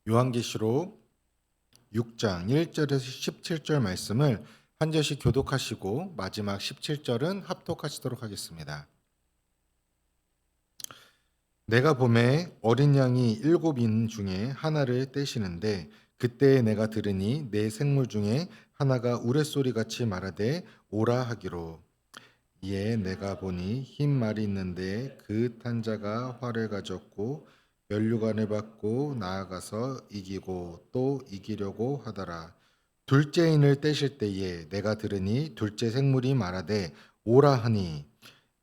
요한계시록 6장 1절에서 17절 말씀을 한 절씩 교독하시고 마지막 17절은 합독하시도록 하겠습니다. 내가 보매 어린 양이 일곱 인 중에 하나를 떼시는데 그때 내가 들으니 네 생물 중에 하나가 우레소리같이 말하되 오라 하기로. 이에 내가 보니 흰 말이 있는데 그 탄 자가 활을 가졌고 면류관을 받고 나아가서 이기고 또 이기려고 하더라. 둘째 인을 떼실 때에 내가 들으니 둘째 생물이 말하되 오라 하니.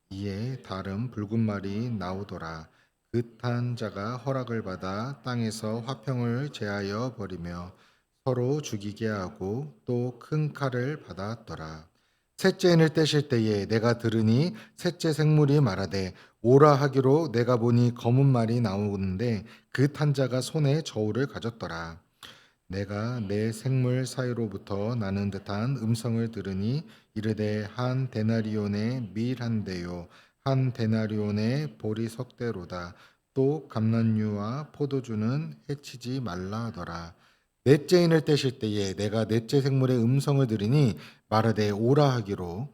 이에 다른 붉은 말이 나오더라. 그 탄 자가 허락을 받아 땅에서 화평을 제하여 버리며 서로 죽이게 하고 또 큰 칼을 받았더라. 셋째 인을 떼실 때에 내가 들으니 셋째 생물이 말하되 오라 하기로. 내가 보니 검은 말이 나오는데 그 탄 자가 손에 저울을 가졌더라. 내가 내 생물 사이로부터 나는 듯한 음성을 들으니 이르되 한 데나리온의 밀 한 대요 한 데나리온의 보리 석 대로다. 또 감람류와 포도주는 해치지 말라 하더라. 넷째 인을 떼실 때에 내가 넷째 생물의 음성을 들으니 말하되 오라 하기로.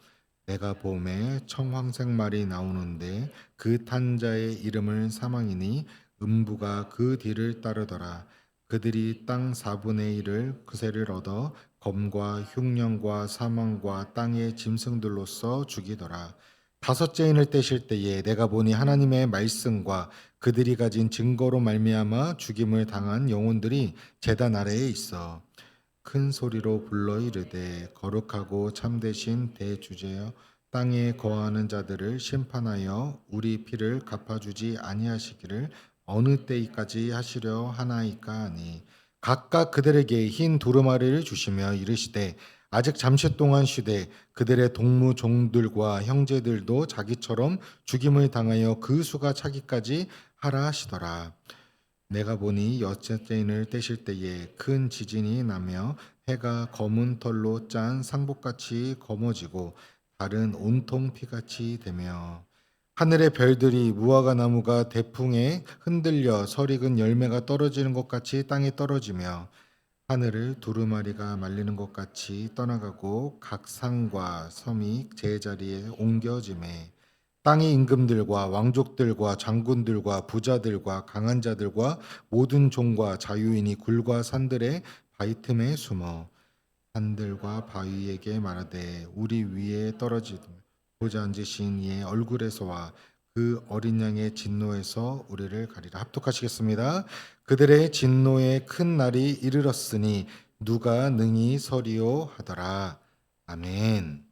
내가 봄에 청황색 말이 나오는데 그 탄자의 이름을 사망이니 음부가 그 뒤를 따르더라. 그들이 땅 4분의 1을 그새를 얻어 검과 흉년과 사망과 땅의 짐승들로서 죽이더라. 다섯째 인을 떼실 때에 내가 보니 하나님의 말씀과 그들이 가진 증거로 말미암아 죽임을 당한 영혼들이 제단 아래에 있어 큰 소리로 불러 이르되 거룩하고 참되신 대주제여 땅에 거하는 자들을 심판하여 우리 피를 갚아주지 아니하시기를 어느 때까지 하시려 하나이까 하니. 각각 그들에게 흰 두루마리를 주시며 이르시되 아직 잠시 동안 쉬되 그들의 동무 종들과 형제들도 자기처럼 죽임을 당하여 그 수가 차기까지 하라 하시더라. 내가 보니 여섯째 인을 떼실 때에 큰 지진이 나며 해가 검은 털로 짠 상복같이 검어지고 달은 온통 피같이 되며 하늘의 별들이 무화과 나무가 대풍에 흔들려 설익은 열매가 떨어지는 것 같이 땅에 떨어지며 하늘을 두루마리가 말리는 것 같이 떠나가고 각 상과 섬이 제자리에 옮겨지매 땅의 임금들과 왕족들과 장군들과 부자들과 강한 자들과 모든 종과 자유인이 굴과 산들의 바위 틈에 숨어 산들과 바위에게 말하되 우리 위에 떨어지고자 앉으신 이의 얼굴에서와 그 어린 양의 진노에서 우리를 가리라. 합독하시겠습니다. 그들의 진노의 큰 날이 이르렀으니 누가 능히 서리요 하더라. 아멘.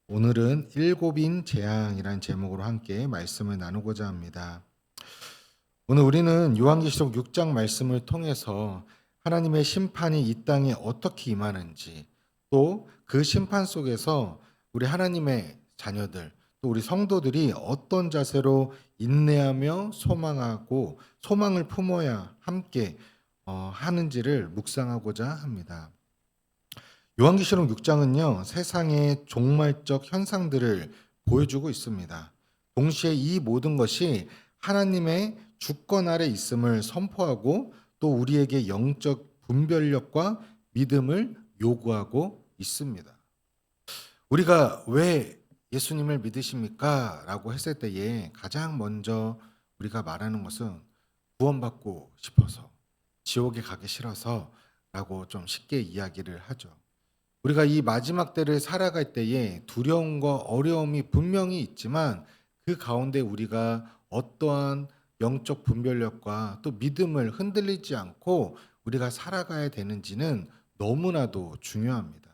오늘은 일곱인 재앙이라는 제목으로 함께 말씀을 나누고자 합니다. 오늘 우리는 요한계시록 6장 말씀을 통해서 하나님의 심판이 이 땅에 어떻게 임하는지, 또 그 심판 속에서 우리 하나님의 자녀들, 또 우리 성도들이 어떤 자세로 인내하며 소망하고 소망을 품어야 함께 하는지를 묵상하고자 합니다. 요한계시록 6장은요, 세상의 종말적 현상들을 보여주고 있습니다. 동시에 이 모든 것이 하나님의 주권 아래 있음을 선포하고 또 우리에게 영적 분별력과 믿음을 요구하고 있습니다. 우리가 왜 예수님을 믿으십니까? 라고 했을 때에 가장 먼저 우리가 말하는 것은 구원받고 싶어서, 지옥에 가기 싫어서 라고 좀 쉽게 이야기를 하죠. 우리가 이 마지막 때를 살아갈 때에 두려움과 어려움이 분명히 있지만 그 가운데 우리가 어떠한 영적 분별력과 또 믿음을 흔들리지 않고 우리가 살아가야 되는지는 너무나도 중요합니다.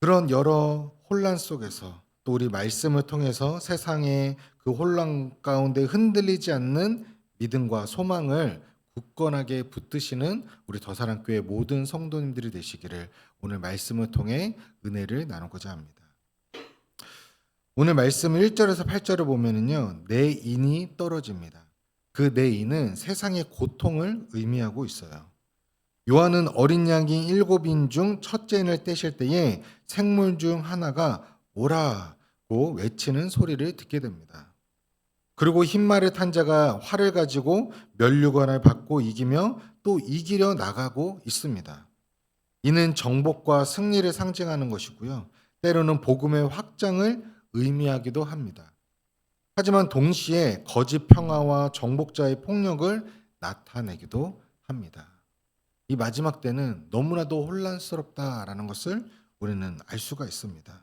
그런 여러 혼란 속에서 또 우리 말씀을 통해서 세상의 그 혼란 가운데 흔들리지 않는 믿음과 소망을 굳건하게 붙드시는 우리 더사랑교회 모든 성도님들이 되시기를 오늘 말씀을 통해 은혜를 나누고자 합니다. 오늘 말씀 1절에서 8절을 보면은요, 내 인이 떨어집니다. 그 내 인은 세상의 고통을 의미하고 있어요. 요한은 어린 양이 7인 중 첫째 인을 떼실 때에 생물 중 하나가 오라고 외치는 소리를 듣게 됩니다. 그리고 흰 말을 탄 자가 활을 가지고 면류관을 받고 이기며 또 이기려 나가고 있습니다. 이는 정복과 승리를 상징하는 것이고요. 때로는 복음의 확장을 의미하기도 합니다. 하지만 동시에 거짓 평화와 정복자의 폭력을 나타내기도 합니다. 이 마지막 때는 너무나도 혼란스럽다라는 것을 우리는 알 수가 있습니다.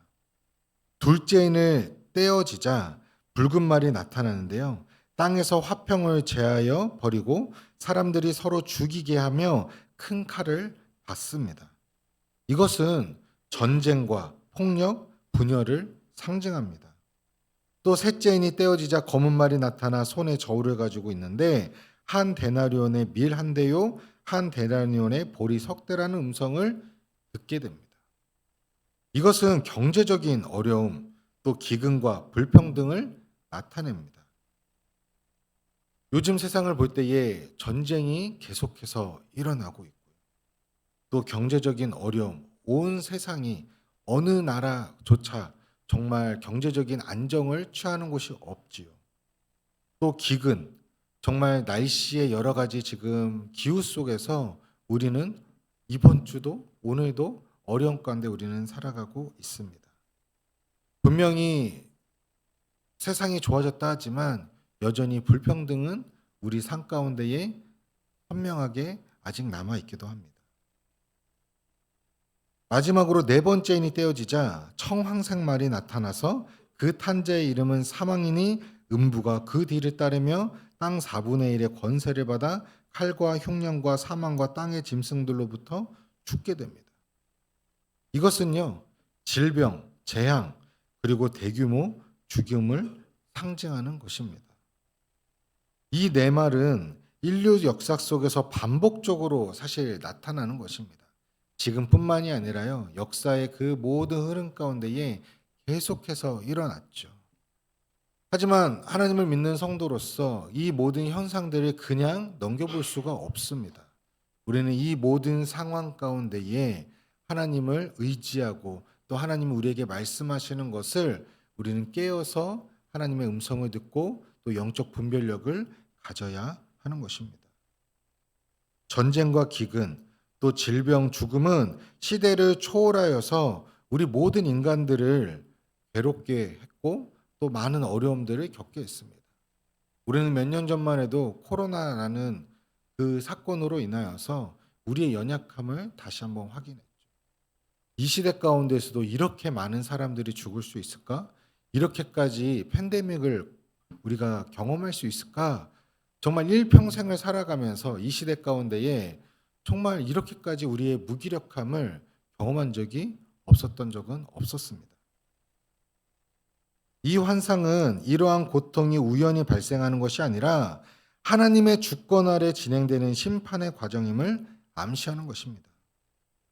둘째인을 떼어지자 붉은 말이 나타나는데요. 땅에서 화평을 제하여 버리고 사람들이 서로 죽이게 하며 큰 칼을 받습니다. 이것은 전쟁과 폭력, 분열을 상징합니다. 또 셋째인이 떼어지자 검은 말이 나타나 손에 저울을 가지고 있는데 한 데나리온의 밀 한 대요, 한 데나리온의 보리 석 대라는 음성을 듣게 됩니다. 이것은 경제적인 어려움, 또 기근과 불평등을 나타냅니다. 요즘 세상을 볼 때에 전쟁이 계속해서 일어나고 있고요. 또 경제적인 어려움, 온 세상이 어느 나라조차 정말 경제적인 안정을 취하는 곳이 없지요. 또 기근, 정말 날씨의 여러 가지 지금 기후 속에서 우리는 이번 주도 오늘도 어려운 가운데 우리는 살아가고 있습니다. 분명히 세상이 좋아졌다 하지만 여전히 불평등은 우리 삶 가운데에 선명하게 아직 남아 있기도 합니다. 마지막으로 네 번째인이 떼어지자 청황색말이 나타나서 그 탄자의 이름은 사망이니 음부가 그 뒤를 따르며 땅 4분의 1의 권세를 받아 칼과 흉년과 사망과 땅의 짐승들로부터 죽게 됩니다. 이것은요, 질병, 재앙, 그리고 대규모 죽음을 상징하는 것입니다. 이 네 말은 인류 역사 속에서 반복적으로 사실 나타나는 것입니다. 지금뿐만이 아니라요, 역사의 그 모든 흐름 가운데에 계속해서 일어났죠. 하지만 하나님을 믿는 성도로서 이 모든 현상들을 그냥 넘겨볼 수가 없습니다. 우리는 이 모든 상황 가운데에 하나님을 의지하고 또 하나님이 우리에게 말씀하시는 것을 우리는 깨어서 하나님의 음성을 듣고 또 영적 분별력을 가져야 하는 것입니다. 전쟁과 기근, 또 질병, 죽음은 시대를 초월하여서 우리 모든 인간들을 괴롭게 했고 또 많은 어려움들을 겪게 했습니다. 우리는 몇 년 전만 해도 코로나라는 그 사건으로 인하여서 우리의 연약함을 다시 한번 확인했죠. 이 시대 가운데서도 이렇게 많은 사람들이 죽을 수 있을까? 이렇게까지 팬데믹을 우리가 경험할 수 있을까? 정말 일평생을 살아가면서 이 시대 가운데에 정말 이렇게까지 우리의 무기력함을 경험한 적이 없었던 적은 없었습니다. 이 환상은 이러한 고통이 우연히 발생하는 것이 아니라 하나님의 주권 아래 진행되는 심판의 과정임을 암시하는 것입니다.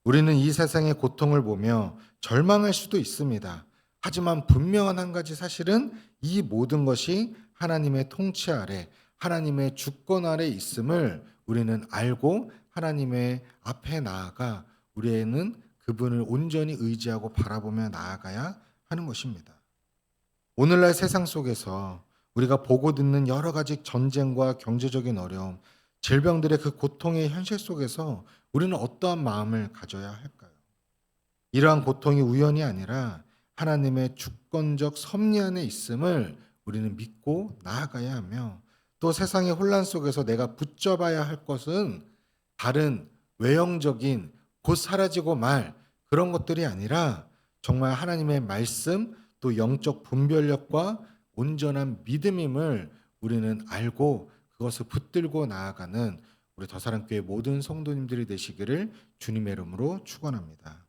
우리는 이 세상의 고통을 보며 절망할 수도 있습니다. 하지만 분명한 한 가지 사실은 이 모든 것이 하나님의 통치 아래, 하나님의 주권 아래 있음을 우리는 알고 하나님의 앞에 나아가 우리는 그분을 온전히 의지하고 바라보며 나아가야 하는 것입니다. 오늘날 세상 속에서 우리가 보고 듣는 여러 가지 전쟁과 경제적인 어려움, 질병들의 그 고통의 현실 속에서 우리는 어떠한 마음을 가져야 할까요? 이러한 고통이 우연이 아니라 하나님의 주권적 섭리 안에 있음을 우리는 믿고 나아가야 하며 또 세상의 혼란 속에서 내가 붙잡아야 할 것은 다른 외형적인 곧 사라지고 말 그런 것들이 아니라 정말 하나님의 말씀 또 영적 분별력과 온전한 믿음임을 우리는 알고 그것을 붙들고 나아가는 우리 더사랑교회 모든 성도님들이 되시기를 주님의 이름으로 축원합니다.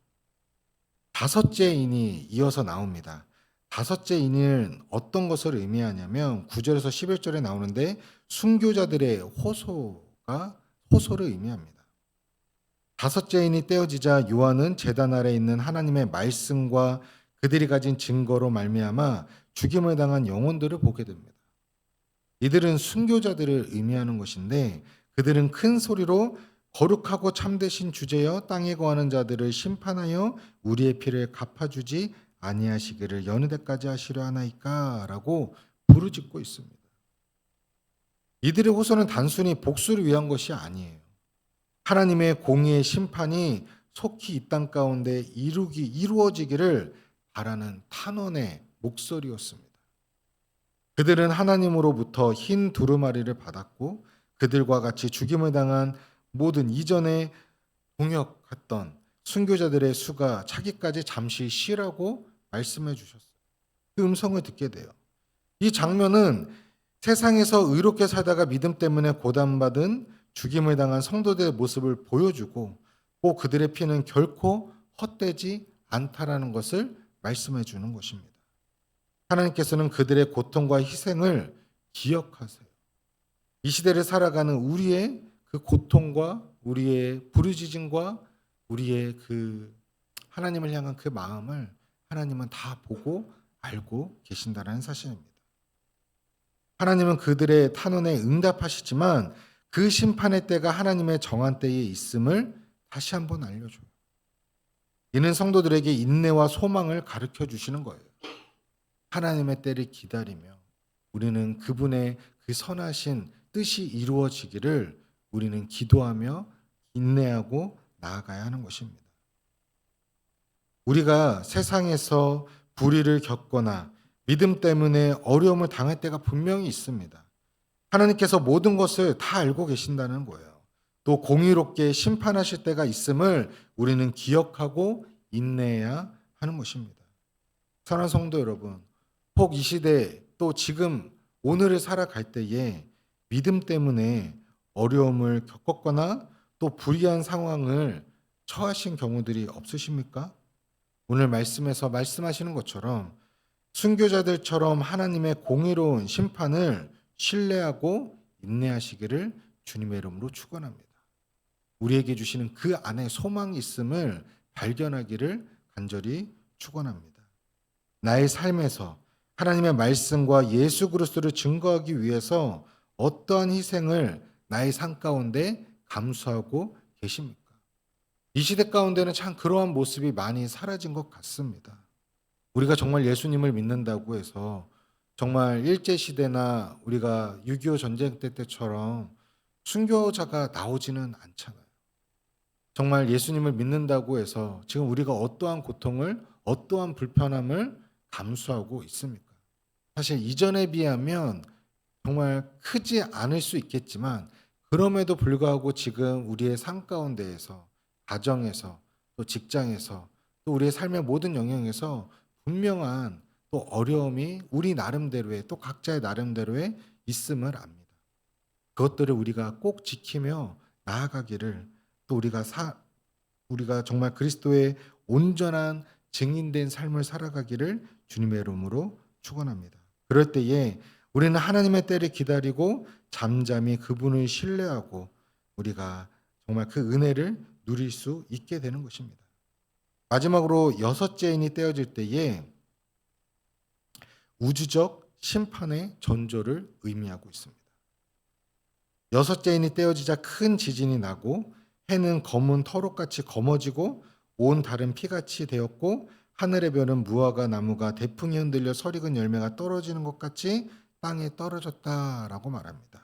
다섯째 인이 이어서 나옵니다. 다섯째 인은 어떤 것을 의미하냐면 9절에서 11절에 나오는데 순교자들의 호소를 의미합니다. 다섯째 인이 떼어지자 요한은 제단 아래 있는 하나님의 말씀과 그들이 가진 증거로 말미암아 죽임을 당한 영혼들을 보게 됩니다. 이들은 순교자들을 의미하는 것인데 그들은 큰 소리로 거룩하고 참되신 주제여 땅에 거하는 자들을 심판하여 우리의 피를 갚아주지 아니하시기를 여느 때까지 하시려 하나이까라고 부르짖고 있습니다. 이들의 호소는 단순히 복수를 위한 것이 아니에요. 하나님의 공의의 심판이 속히 이 땅 가운데 이루어지기를 바라는 탄원의 목소리였습니다. 그들은 하나님으로부터 흰 두루마리를 받았고 그들과 같이 죽임을 당한 모든 이전에 동역했던 순교자들의 수가 차기까지 잠시 쉬라고 말씀해 주셨어요. 그 음성을 듣게 돼요. 이 장면은 세상에서 의롭게 살다가 믿음 때문에 고단받은 죽임을 당한 성도들의 모습을 보여주고 또 그들의 피는 결코 헛되지 않다라는 것을 말씀해 주는 것입니다. 하나님께서는 그들의 고통과 희생을 기억하세요. 이 시대를 살아가는 우리의 그 고통과 우리의 부르짖음과 우리의 그 하나님을 향한 그 마음을 하나님은 다 보고 알고 계신다는 사실입니다. 하나님은 그들의 탄원에 응답하시지만 그 심판의 때가 하나님의 정한 때에 있음을 다시 한번 알려줘요. 이는 성도들에게 인내와 소망을 가르쳐 주시는 거예요. 하나님의 때를 기다리며 우리는 그분의 그 선하신 뜻이 이루어지기를 우리는 기도하며 인내하고 나아가야 하는 것입니다. 우리가 세상에서 불의를 겪거나 믿음 때문에 어려움을 당할 때가 분명히 있습니다. 하나님께서 모든 것을 다 알고 계신다는 거예요. 또 공의롭게 심판하실 때가 있음을 우리는 기억하고 인내해야 하는 것입니다. 사랑하는 성도 여러분, 혹 이 시대 또 지금 오늘을 살아갈 때에 믿음 때문에 어려움을 겪었거나 또 불리한 상황을 처하신 경우들이 없으십니까? 오늘 말씀에서 말씀하시는 것처럼 순교자들처럼 하나님의 공의로운 심판을 신뢰하고 인내하시기를 주님의 이름으로 축원합니다. 우리에게 주시는 그 안에 소망이 있음을 발견하기를 간절히 축원합니다. 나의 삶에서 하나님의 말씀과 예수 그리스도를 증거하기 위해서 어떠한 희생을 나의 삶 가운데 감수하고 계십니까? 이 시대 가운데는 참 그러한 모습이 많이 사라진 것 같습니다. 우리가 정말 예수님을 믿는다고 해서 정말 일제시대나 우리가 6.25 전쟁 때처럼 순교자가 나오지는 않잖아요. 정말 예수님을 믿는다고 해서 지금 우리가 어떠한 고통을, 어떠한 불편함을 감수하고 있습니까? 사실 이전에 비하면 정말 크지 않을 수 있겠지만 그럼에도 불구하고 지금 우리의 삶 가운데에서 가정에서 또 직장에서 또 우리의 삶의 모든 영역에서 분명한 또 어려움이 우리 나름대로의 또 각자의 나름대로의 있음을 압니다. 그것들을 우리가 꼭 지키며 나아가기를 또 우리가 정말 그리스도의 온전한 증인된 삶을 살아가기를 주님의 이름으로 축원합니다. 그럴 때에 우리는 하나님의 때를 기다리고 잠잠히 그분을 신뢰하고 우리가 정말 그 은혜를 누릴 수 있게 되는 것입니다. 마지막으로 여섯째 인이 떼어질 때에 우주적 심판의 전조를 의미하고 있습니다. 여섯째 인이 떼어지자 큰 지진이 나고 해는 검은 털옷같이 검어지고 온 달은 피같이 되었고 하늘의 별은 무화과 나무가 대풍이 흔들려 설익은 열매가 떨어지는 것 같이 땅에 떨어졌다라고 말합니다.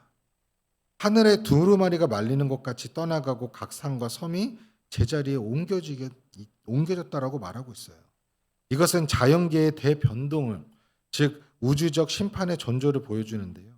하늘의 두루마리가 말리는 것 같이 떠나가고 각 산과 섬이 제자리에 옮겨졌다라고 말하고 있어요. 이것은 자연계의 대변동을, 즉 우주적 심판의 전조를 보여주는데요.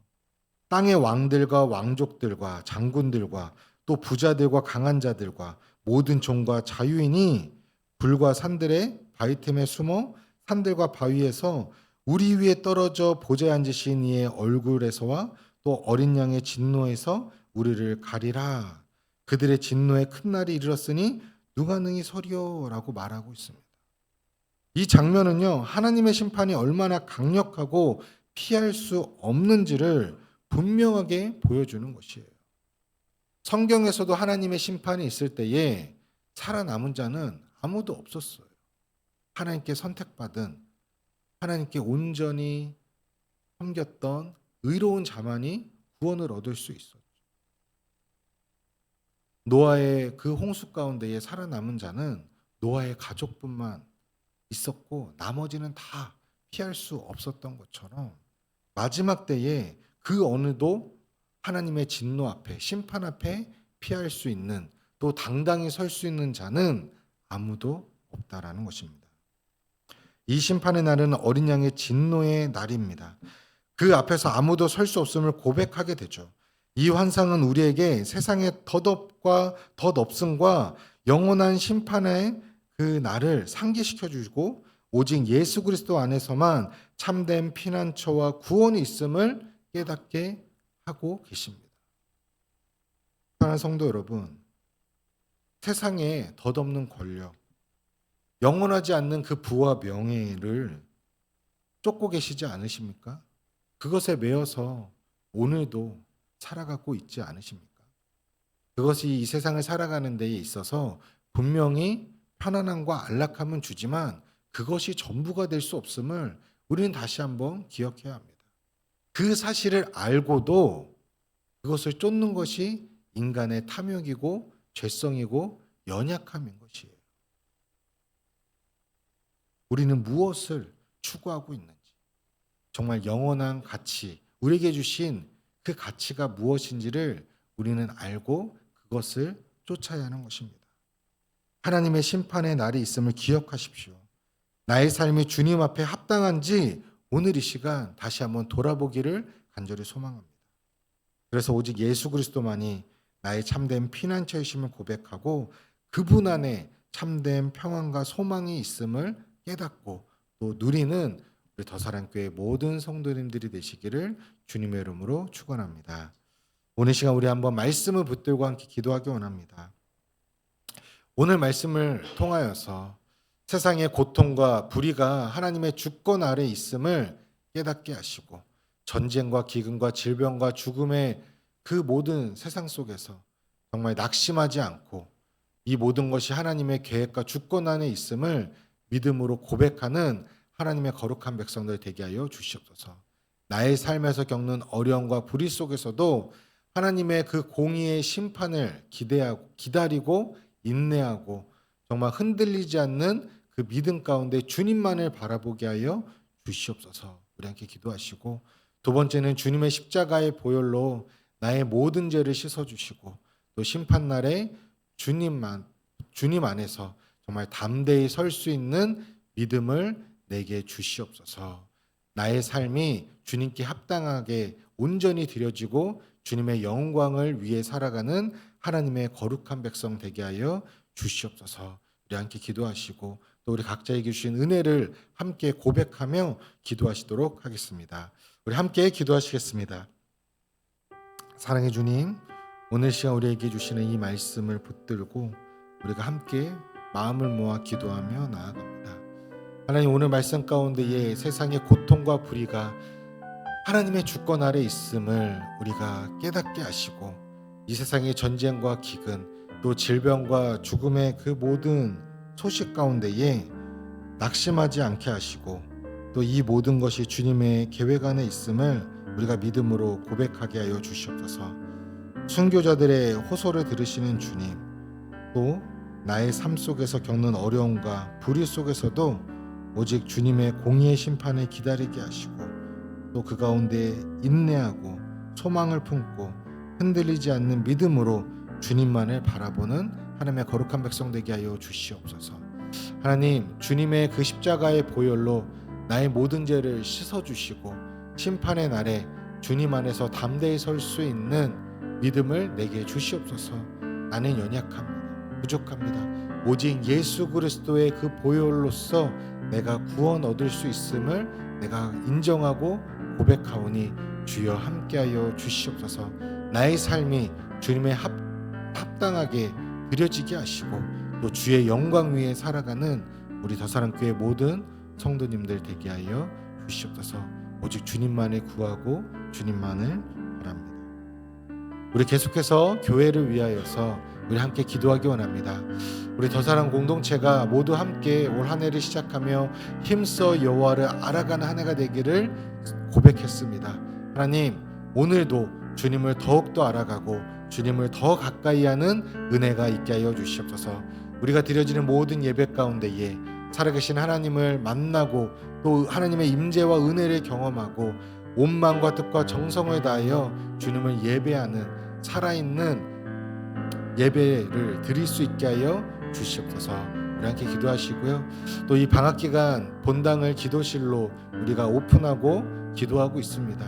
땅의 왕들과 왕족들과 장군들과 또 부자들과 강한 자들과 모든 종과 자유인이 불과 산들의 바위 틈에 숨어 산들과 바위에서 우리 위에 떨어져 보좌에 앉으신 이의 얼굴에서와 또 어린 양의 진노에서 우리를 가리라. 그들의 진노에 큰 날이 이르렀으니 누가 능히 서리오라고 말하고 있습니다. 이 장면은요, 하나님의 심판이 얼마나 강력하고 피할 수 없는지를 분명하게 보여주는 것이에요. 성경에서도 하나님의 심판이 있을 때에 살아남은 자는 아무도 없었어요. 하나님께 선택받은, 하나님께 온전히 섬겼던 의로운 자만이 구원을 얻을 수 있었죠. 노아의 그 홍수 가운데에 살아남은 자는 노아의 가족뿐만 있었고 나머지는 다 피할 수 없었던 것처럼 마지막 때에 그 어느도 하나님의 진노 앞에, 심판 앞에 피할 수 있는, 또 당당히 설 수 있는 자는 아무도 없다라는 것입니다. 이 심판의 날은 어린 양의 진노의 날입니다. 그 앞에서 아무도 설 수 없음을 고백하게 되죠. 이 환상은 우리에게 세상의 덧없과 덧없음과 영원한 심판의 그 날을 상기시켜 주고, 오직 예수 그리스도 안에서만 참된 피난처와 구원이 있음을 깨닫게 하고 계십니다. 사랑하는 성도 여러분, 세상에 덧없는 권력, 영원하지 않는 그 부와 명예를 쫓고 계시지 않으십니까? 그것에 매여서 오늘도 살아가고 있지 않으십니까? 그것이 이 세상을 살아가는 데에 있어서 분명히 편안함과 안락함은 주지만 그것이 전부가 될 수 없음을 우리는 다시 한번 기억해야 합니다. 그 사실을 알고도 그것을 쫓는 것이 인간의 탐욕이고 죄성이고 연약함인 것이에요. 우리는 무엇을 추구하고 있는지, 정말 영원한 가치, 우리에게 주신 그 가치가 무엇인지를 우리는 알고 그것을 쫓아야 하는 것입니다. 하나님의 심판의 날이 있음을 기억하십시오. 나의 삶이 주님 앞에 합당한지 오늘 이 시간 다시 한번 돌아보기를 간절히 소망합니다. 그래서 오직 예수 그리스도만이 나의 참된 피난처이심을 고백하고 그분 안에 참된 평안과 소망이 있음을 깨닫고 또 누리는 우리 더사랑교회 모든 성도님들이 되시기를 주님의 이름으로 축원합니다. 오늘 시간 우리 한번 말씀을 붙들고 함께 기도하기 원합니다. 오늘 말씀을 통하여서 세상의 고통과 불의가 하나님의 주권 아래 있음을 깨닫게 하시고, 전쟁과 기근과 질병과 죽음의 그 모든 세상 속에서 정말 낙심하지 않고 이 모든 것이 하나님의 계획과 주권 안에 있음을 믿음으로 고백하는 하나님의 거룩한 백성들 되게 하여 주시옵소서. 나의 삶에서 겪는 어려움과 불의 속에서도 하나님의 그 공의의 심판을 기다리고 인내하고 정말 흔들리지 않는 그 믿음 가운데 주님만을 바라보게 하여 주시옵소서. 우리 함께 기도하시고, 두 번째는 주님의 십자가의 보혈로 나의 모든 죄를 씻어주시고 또 심판날에 주님 안에서 정말 담대히 설 수 있는 믿음을 내게 주시옵소서. 나의 삶이 주님께 합당하게 온전히 드려지고 주님의 영광을 위해 살아가는 하나님의 거룩한 백성 되게 하여 주시옵소서. 우리 함께 기도하시고 또 우리 각자에게 주신 은혜를 함께 고백하며 기도하시도록 하겠습니다. 우리 함께 기도하시겠습니다. 사랑의 주님, 오늘 시간 우리에게 주시는 이 말씀을 붙들고 우리가 함께 마음을 모아 기도하며 나아갑니다. 하나님, 오늘 말씀 가운데에 세상의 고통과 불의가 하나님의 주권 아래 있음을 우리가 깨닫게 하시고, 이 세상의 전쟁과 기근 또 질병과 죽음의 그 모든 소식 가운데에 낙심하지 않게 하시고 또 이 모든 것이 주님의 계획 안에 있음을 우리가 믿음으로 고백하게 하여 주시옵소서. 순교자들의 호소를 들으시는 주님, 또 나의 삶 속에서 겪는 어려움과 불의 속에서도 오직 주님의 공의의 심판을 기다리게 하시고 또 그 가운데 인내하고 소망을 품고 흔들리지 않는 믿음으로 주님만을 바라보는 하나님의 거룩한 백성 되게 하여 주시옵소서. 하나님, 주님의 그 십자가의 보혈로 나의 모든 죄를 씻어주시고 심판의 날에 주님 안에서 담대히 설 수 있는 믿음을 내게 주시옵소서. 나는 연약합니다. 부족합니다. 오직 예수 그리스도의 그 보혈로서 내가 구원 얻을 수 있음을 내가 인정하고 고백하오니 주여 함께하여 주시옵소서. 나의 삶이 주님의 합당하게 드려지게 하시고 또 주의 영광 위에 살아가는 우리 더사랑교회 모든 성도님들 되게 하여 주시옵소서. 오직 주님만을 구하고 주님만을 바랍니다. 우리 계속해서 교회를 위하여서 우리 함께 기도하기 원합니다. 우리 더사랑 공동체가 모두 함께 올 한 해를 시작하며 힘써 여호와를 알아가는 한 해가 되기를 고백했습니다. 하나님, 오늘도 주님을 더욱더 알아가고 주님을 더 가까이 하는 은혜가 있게 하여 주시옵소서. 우리가 드려지는 모든 예배 가운데에 살아계신 하나님을 만나고 또 하나님의 임재와 은혜를 경험하고 온 마음과 뜻과 정성을 다하여 주님을 예배하는 살아있는 예배를 드릴 수 있게 하여 주시옵소서. 우리 함께 기도하시고요. 또 이 방학 기간 본당을 기도실로 우리가 오픈하고 기도하고 있습니다.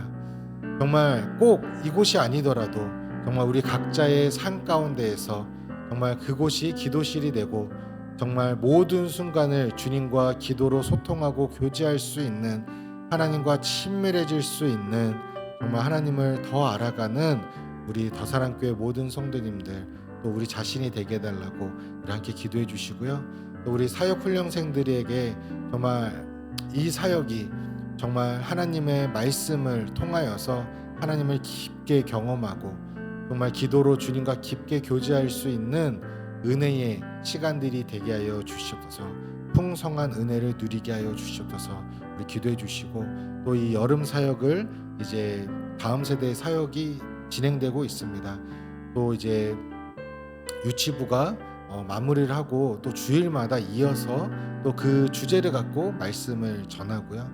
정말 꼭 이곳이 아니더라도 정말 우리 각자의 삶 가운데에서 정말 그곳이 기도실이 되고 정말 모든 순간을 주님과 기도로 소통하고 교제할 수 있는, 하나님과 친밀해질 수 있는, 정말 하나님을 더 알아가는 우리 더사랑교회 모든 성도님들, 또 우리 자신이 되게 해달라고 우리 함께 기도해 주시고요. 또 우리 사역훈련생들에게 정말 이 사역이 정말 하나님의 말씀을 통하여서 하나님을 깊게 경험하고 정말 기도로 주님과 깊게 교제할 수 있는 은혜의 시간들이 되게 하여 주시옵소서. 풍성한 은혜를 누리게 하여 주시옵소서. 우리 기도해 주시고, 또 이 여름 사역을 이제 다음 세대의 사역이 진행되고 있습니다. 또 이제 유치부가 마무리를 하고 또 주일마다 이어서 또 그 주제를 갖고 말씀을 전하고요.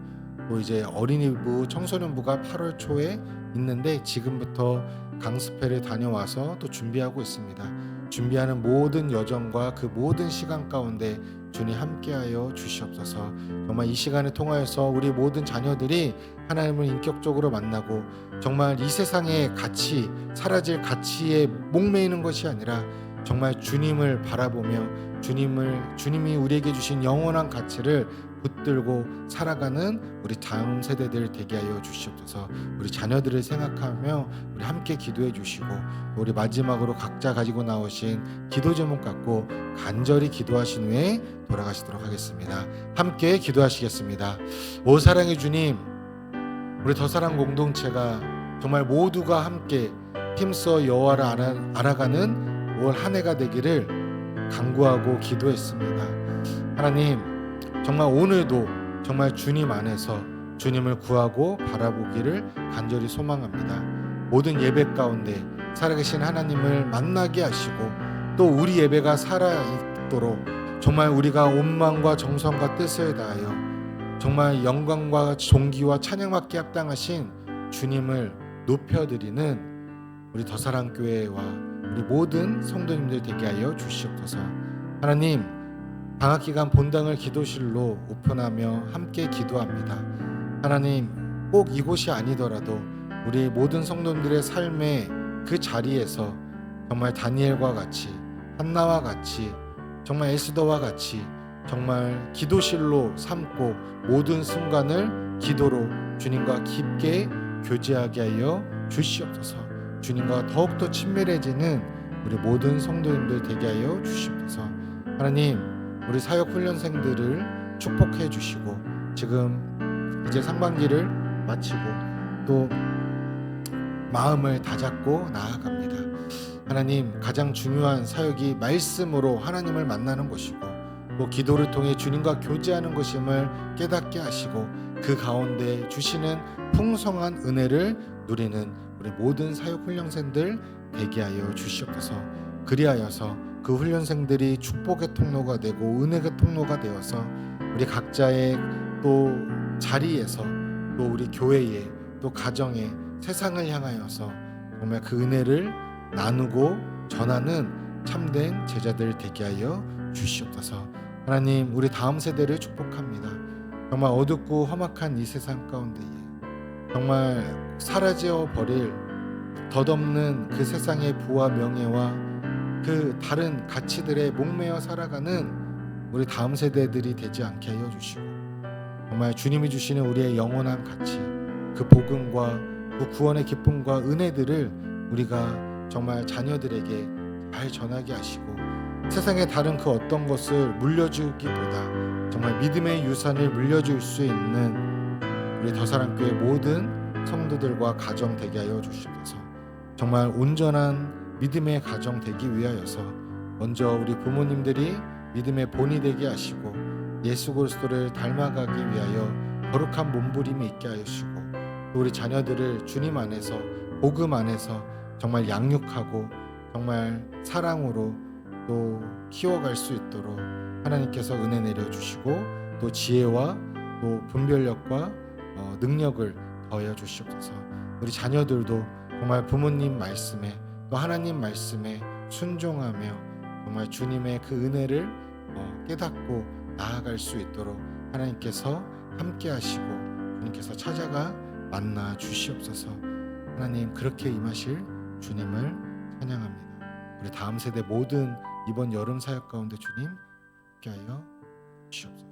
또 이제 어린이부, 청소년부가 8월 초에 있는데 지금부터 강습회를 다녀와서 또 준비하고 있습니다. 준비하는 모든 여정과 그 모든 시간 가운데 주님 함께하여 주시옵소서. 정말 이 시간을 통하여서 우리 모든 자녀들이 하나님을 인격적으로 만나고 정말 이 세상의 가치, 사라질 가치에 목매이는 것이 아니라 정말 주님을 바라보며 주님이 우리에게 주신 영원한 가치를 붙들고 살아가는 우리 다음 세대들 되게 하여 주시옵소서. 우리 자녀들을 생각하며 우리 함께 기도해 주시고, 우리 마지막으로 각자 가지고 나오신 기도 제목 갖고 간절히 기도하신 후에 돌아가시도록 하겠습니다. 함께 기도하시겠습니다. 오 사랑의 주님, 우리 더사랑 공동체가 정말 모두가 함께 힘써 여호와를 알아가는 올 한 해가 되기를 간구하고 기도했습니다. 하나님, 정말 오늘도 정말 주님 안에서 주님을 구하고 바라보기를 간절히 소망합니다. 모든 예배 가운데 살아계신 하나님을 만나게 하시고, 또 우리 예배가 살아있도록 정말 우리가 온 마음과 정성과 뜻을 다하여 정말 영광과 존귀와 찬양받기 합당하신 주님을 높여드리는 우리 더사랑교회와 우리 모든 성도님들 되게 하여 주시옵소서. 하나님, 방학기간 본당을 기도실로 오픈하며 함께 기도합니다. 하나님, 꼭 이곳이 아니더라도 우리 모든 성도님들의 삶의 그 자리에서 정말 다니엘과 같이, 한나와 같이, 정말 에스더와 같이 정말 기도실로 삼고 모든 순간을 기도로 주님과 깊게 교제하게 하여 주시옵소서. 주님과 더욱더 친밀해지는 우리 모든 성도님들 되게 하여 주시옵소서. 하나님, 우리 사역 훈련생들을 축복해 주시고, 지금 이제 상반기를 마치고 또 마음을 다잡고 나아갑니다. 하나님, 가장 중요한 사역이 말씀으로 하나님을 만나는 것이고 또 기도를 통해 주님과 교제하는 것임을 깨닫게 하시고, 그 가운데 주시는 풍성한 은혜를 누리는 우리 모든 사역 훈련생들 되게 하여 주시옵소서. 그리하여서 그 훈련생들이 축복의 통로가 되고 은혜의 통로가 되어서 우리 각자의 또 자리에서 또 우리 교회에 또 가정에 세상을 향하여서 정말 그 은혜를 나누고 전하는 참된 제자들 되게 하여 주시옵소서. 하나님, 우리 다음 세대를 축복합니다. 정말 어둡고 험악한 이 세상 가운데에 정말 사라져 버릴 덧없는 그 세상의 부와 명예와 그 다른 가치들에 목매어 살아가는 우리 다음 세대들이 되지 않게 하여 주시고, 정말 주님이 주시는 우리의 영원한 가치, 그 복음과 그 구원의 기쁨과 은혜들을 우리가 정말 자녀들에게 잘 전하게 하시고, 세상의 다른 그 어떤 것을 물려주기보다 정말 믿음의 유산을 물려줄 수 있는 우리 더사랑교회 모든 성도들과 가정 되게 하여 주시옵소서. 정말 온전한 믿음의 가정 되기 위하여서 먼저 우리 부모님들이 믿음의 본이 되게 하시고 예수 그리스도를 닮아가기 위하여 거룩한 몸부림이 있게 하시고, 또 우리 자녀들을 주님 안에서 복음 안에서 정말 양육하고 정말 사랑으로 또 키워갈 수 있도록 하나님께서 은혜 내려주시고, 또 지혜와 또 분별력과 능력을 더하여 주시옵소서. 우리 자녀들도 정말 부모님 말씀에 또 하나님 말씀에 순종하며 정말 주님의 그 은혜를 깨닫고 나아갈 수 있도록 하나님께서 함께 하시고 주님께서 찾아가 만나 주시옵소서. 하나님 그렇게 임하실 주님을 찬양합니다. 우리 다음 세대 모든 이번 여름 사역 가운데 주님 함께하여 주시옵소서.